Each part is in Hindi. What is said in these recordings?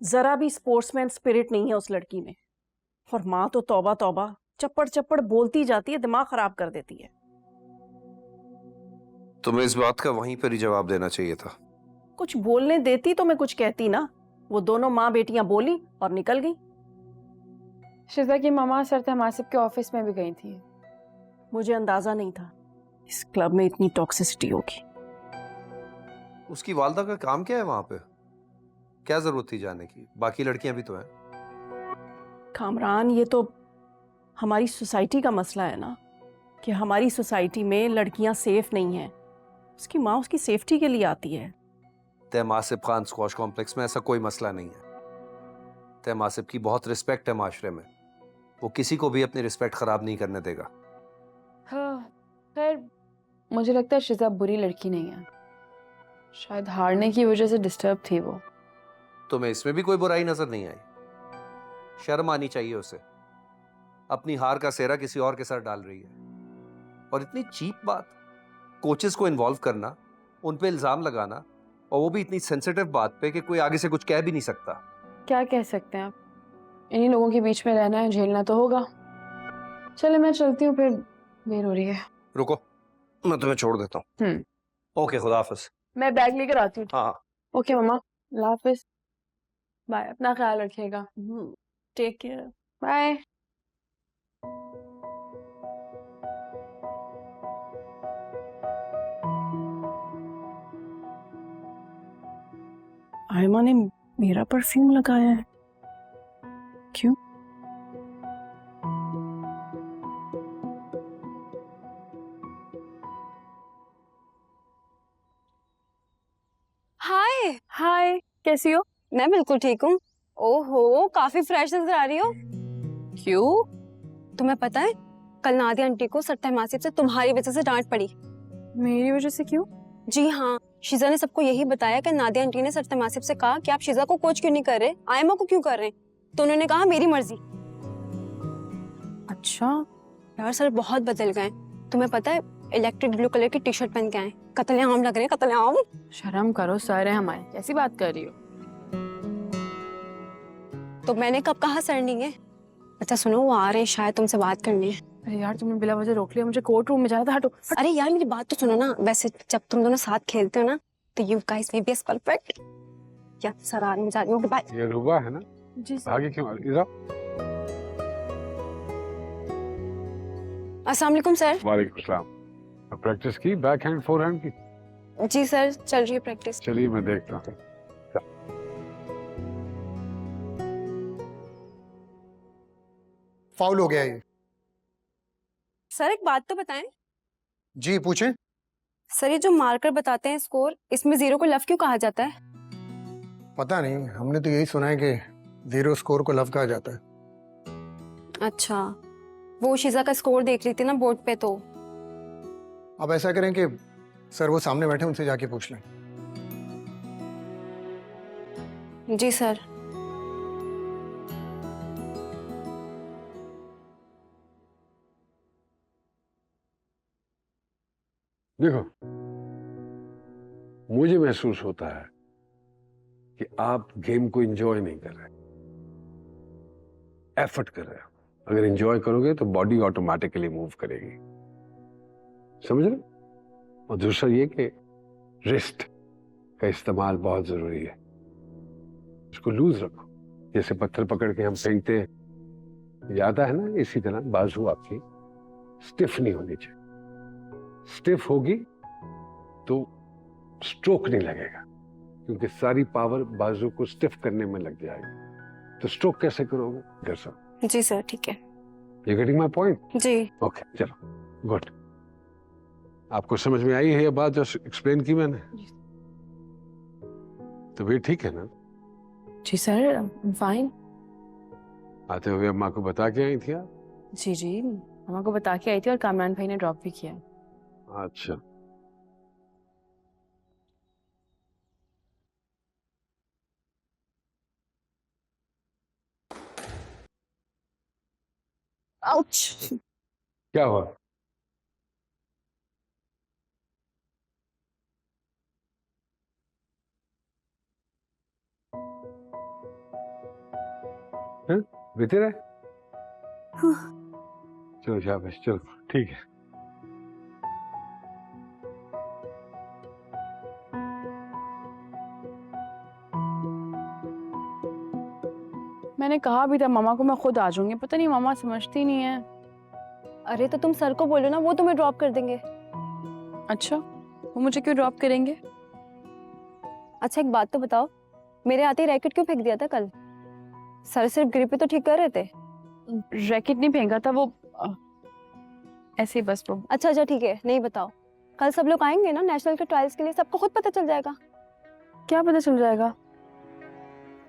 जरा भी स्पोर्ट्समैन स्पिरिट नहीं है उस लड़की में। और माँ तो तौबा तौबा चप्पड़ चप्पड़ बोलती जाती है, दिमाग खराब कर देती है। तुम्हें इस बात का वहीं पर ही जवाब देना चाहिए था। कुछ बोलने देती तो मैं कुछ कहती ना। वो दोनों माँ बेटियां बोली और निकल गई। शिजा की मामा सर तहमासिब के ऑफिस में भी गई थी। मुझे अंदाजा नहीं था इस क्लब में इतनी टॉक्सिसिटी होगी। उसकी वालदा का काम क्या है वहां पे? क्या जरूरत थी जाने की? बाकी लड़कियां भी तो हैं। कामरान, ये तो हमारी सोसाइटी का मसला है ना कि हमारी सोसाइटी में लड़कियां सेफ नहीं हैं। उसकी माँ उसकी सेफ्टी के लिए आती है। तहमासिब खान स्क्वॉश कॉम्प्लेक्स में ऐसा कोई मसला नहीं है। तहमासिब की बहुत रिस्पेक्ट है माशरे में। वो किसी को भी अपनी रिस्पेक्ट खराब नहीं करने देगा। हाँ, खैर मुझे लगता है शिजा बुरी लड़की नहीं है। शायद हारने की वजह से डिस्टर्ब थी वो। तुम्हें इसमें भी कोई बुराई नजर नहीं आई? शर्म आनी चाहिए उसे। अपनी हार का सेहरा किसी और के सर डाल रही है। और इतनी चीप बात, कोचेस को इन्वॉल्व करना, उन पे इल्जाम लगाना, और वो भी इतनी सेंसिटिव बात पे कि कोई आगे से कुछ कह भी नहीं सकता। क्या कह सकते हैं आप? इन्हीं लोगों के बीच में रहना है, झेलना तो होगा। चले मैं चलती हूँ, फिर देर हो रही है। रुको, मैं तुम्हें छोड़ देता हूँ। ओके, खुदा हाफिज। मैं बैग लेकर आती हूँ। हाँ। ओके मम्मा, अल्लाह हाफिज। बाय, अपना ख्याल रखिएगा। Take care. बाय। आयमा ने मेरा परफ्यूम लगाया है, क्यों? हाय। हाय, कैसी हो? मैं बिल्कुल ठीक हूँ। ओहो, काफी फ्रेश नजर आ रही हो। क्यों? तुम्हें पता है, कल नादिया आंटी को सर तहमासिब से तुम्हारी वजह से डांट पड़ी। मेरी वजह से क्यों? जी हाँ, शिजा ने सबको यही बताया कि नादिया आंटी ने सर तहमासिब से कहा कि आप शिजा को कोच क्यों नहीं कर रहे, आयमा को क्यों कर रहे हैं। तो उन्होंने कहा मेरी मर्जी। अच्छा। यार सर बहुत बदल गए। तुम्हें पता है, इलेक्ट्रिक ब्लू कलर की टी शर्ट पहन के आए, कत्लेआम लग रहे हैं, कत्लेआम। शर्म करो, सर है हमारे, कैसी बात कर रही हो? तो मैंने कब कहा सर नहीं है। अच्छा सुनो, वो आ रहे हैं, शायद तुमसे बात करनी है। अरे यार, तुमने बिला वजह रोक लिया, मुझे कोर्ट रूम में जाना था। हटो। अरे यार मेरी बात तो सुनो ना। वैसे जब तुम दोनों साथ खेलते हो ना, तो you guys may be perfect. या सर आ रही, मैं जा रही हूँ, बाय। ये रुबा है ना? जी सर। भागी क्यों? इधर। अस्सलाम वालेकुम सर। वालेकुम सलाम। प्रैक्टिस की बैक हैंड फोर हैंड की? जी सर, चल रही है प्रैक्टिस। चलिए मैं देखता हूँ। फाउल हो गया ये। सर एक बात तो बताएं। जी पूछें। सर ये जो मार्कर बताते हैं स्कोर, इसमें जीरो को लव क्यों कहा जाता है? पता नहीं, हमने तो यही सुना है कि जीरो स्कोर को लव कहा जाता है। अच्छा, वो शिजा का स्कोर देख रही थी ना बोर्ड पे, तो अब ऐसा करें कि सर वो सामने बैठे, उनसे जाके पूछ लें। जी सर। देखो, मुझे महसूस होता है कि आप गेम को एंजॉय नहीं कर रहे, एफर्ट कर रहे हो। अगर एंजॉय करोगे तो बॉडी ऑटोमेटिकली मूव करेगी, समझ रहे? और दूसरा ये कि रिस्ट का इस्तेमाल बहुत जरूरी है। उसको लूज रखो, जैसे पत्थर पकड़ के हम फेंकते हैं, याद है ना? इसी तरह बाजू आपकी स्टिफ नहीं होनी चाहिए। स्टिफ होगी तो स्ट्रोक नहीं लगेगा, क्योंकि सारी पावर बाजू को स्टिफ करने में लग जाएगी। तो स्ट्रोक कैसे करोगे? जैसा। जी सर, ठीक है। You getting my point? जी। ओके, चलो, गुड। आपको समझ में आई है ये बात जो एक्सप्लेन की मैंने? तो वे ठीक है ना? जी सर, फाइन। आते हुए अम्मा को बता के आई थी आप? जी जी, मामा को बता के आई थी और कामरान भाई ने ड्रॉप भी किया। अच्छा। आउच। क्या हुआ? हैं? बीते रहे। हाँ। चलो शाबाश, चलो ठीक है। मैंने कहा भी था मामा को मैं खुद आ जाऊंगी, पता नहीं मामा समझती नहीं है। अरे तो तुम सर को बोलो ना, वो तुम्हें ड्रॉप कर देंगे। अच्छा, वो मुझे क्यों ड्रॉप करेंगे? अच्छा एक बात तो बताओ, मेरे आते ही रैकेट क्यों फेंक दिया था कल? सर सिर्फ ग्रिप ही तो ठीक कर रहे थे। रैकेट नहीं फेंका था वो, ऐसे ही बस वो। अच्छा अच्छा ठीक है, नहीं बताओ। कल सब लोग आएंगे ना नेशनल के ट्रायल्स के लिए, सबको खुद पता चल जाएगा। क्या पता चल जाएगा?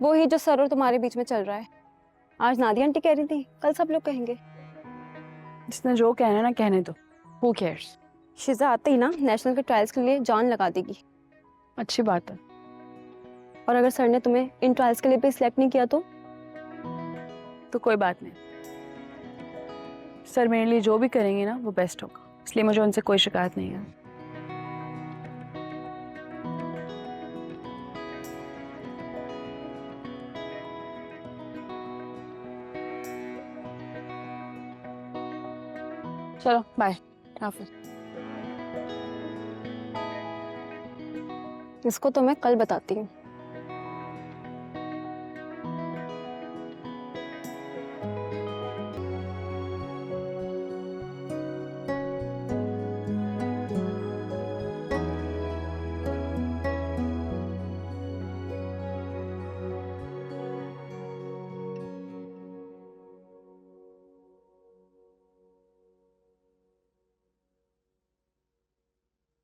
वो ही जो सर और तुम्हारे बीच में चल रहा है। आज नादिया आंटी कह रही थी, कल सब लोग कहेंगे। जिसने जो कहना है ना कहने दो, हु केयर्स। शिजा आते ही ना नेशनल के ट्रायल्स के लिए जान लगा देगी। अच्छी बात है। और अगर सर ने तुम्हें इन ट्रायल्स के लिए भी सिलेक्ट नहीं किया तो कोई बात नहीं, सर मेरे लिए जो भी करेंगे ना वो बेस्ट होगा, इसलिए मुझे उनसे कोई शिकायत नहीं है। चलो बाय, हाफिज। इसको तो मैं कल बताती हूँ।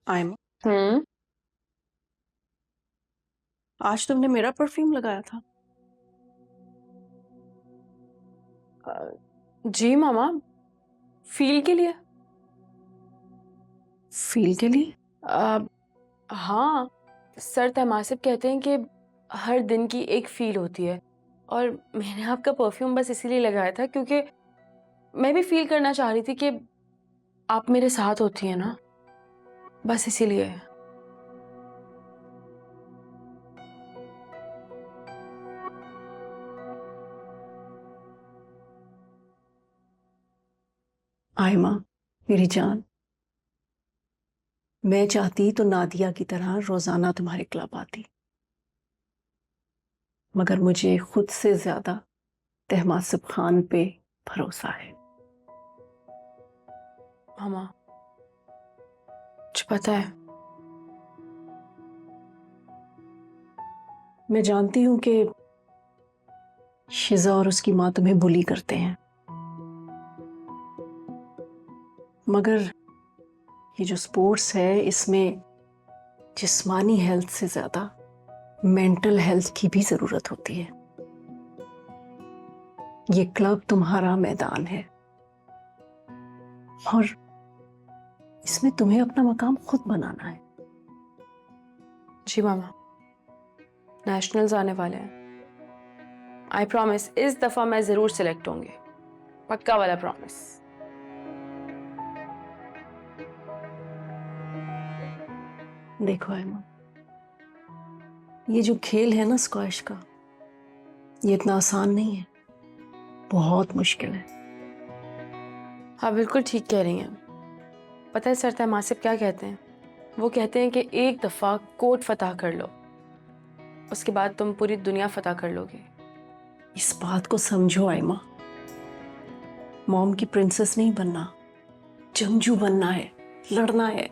आयमा, आज तुमने मेरा परफ्यूम लगाया था? जी मामा, फील के लिए। फील के लिए? हाँ, सर तमासिब कहते हैं कि हर दिन की एक फील होती है, और मैंने आपका परफ्यूम बस इसीलिए लगाया था क्योंकि मैं भी फील करना चाह रही थी कि आप मेरे साथ होती हैं ना, बस इसीलिए। आयमा मेरी जान, मैं चाहती तो नादिया की तरह रोजाना तुम्हारे क्लब आती, मगर मुझे खुद से ज्यादा तहमासिब खान पे भरोसा है। मामा, मुझे पता है। मैं जानती हूं कि शिजा और उसकी माँ तुम्हें बुली करते हैं, मगर ये जो स्पोर्ट्स है इसमें जिस्मानी हेल्थ से ज्यादा मेंटल हेल्थ की भी जरूरत होती है। ये क्लब तुम्हारा मैदान है और इसमें तुम्हें अपना मकाम खुद बनाना है। जी मामा, नेशनल्स आने वाले हैं, आई प्रॉमिस इस दफा मैं जरूर सिलेक्ट होंगे, पक्का वाला प्रॉमिस। देखो आयमा, ये जो खेल है ना स्क्वैश का, ये इतना आसान नहीं है, बहुत मुश्किल है। हाँ बिल्कुल ठीक कह रही हैं। पता है सर तमासिब क्या कहते हैं? वो कहते हैं कि एक दफ़ा कोर्ट फतह कर लो, उसके बाद तुम पूरी दुनिया फतह कर लोगे। इस बात को समझो आयमा, मॉम की प्रिंसेस नहीं बनना, जंगजू बनना है, लड़ना है।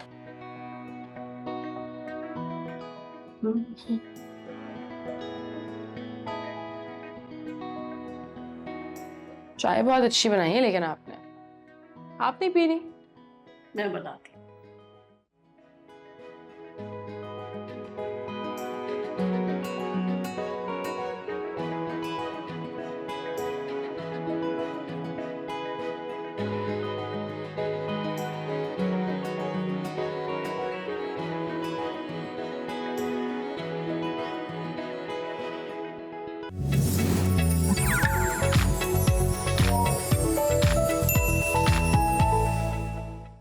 चाय बहुत अच्छी बनाई है लेकिन आपने, आप नहीं पी रही? मैं बनाती